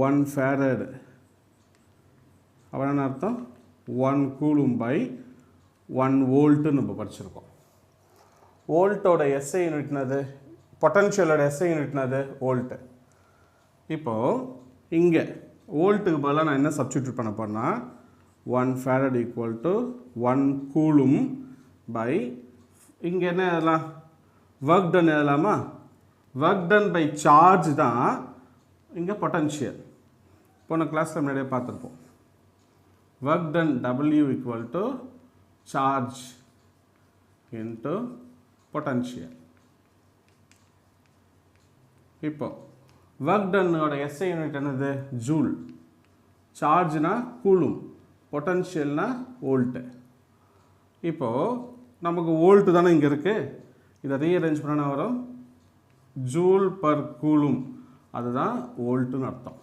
1 farad அப்போ என்ன அர்த்தம் 1 coulomb by 1 volt நம்ம படிச்சிருக்கோம் வோல்ட்டோட SI யூனிட் என்னது பொட்டன்ஷியலோட SI யூனிட் என்னது வோல்ட் இப்போது இங்கே வோல்ட்டுக்கு பதிலாக நான் என்ன சப்ஸ்டிடியூட் பண்ண போறேன்னா 1 farad equal to 1 coulomb by இங்கே என்ன எழுதலாம் work done எழுதலாமா work done by charge தான் இங்கே பொட்டன்ஷியல் போன கிளாஸில் முன்னாடியே பார்த்துருப்போம் work done W equal to charge into potential இப்போ work done ஓட SI யூனிட் என்னது ஜூல் சார்ஜ்னா கூலும் பொட்டன்ஷியல்னா வோல்ட் இப்போது நமக்கு வோல்ட் தானே இங்கே இருக்குது இதை ரீஅரேஞ்ச் பண்ணால் வரும் ஜூல் பர் கூலும் அதுதான் வோல்ட்டுன்னு அர்த்தம்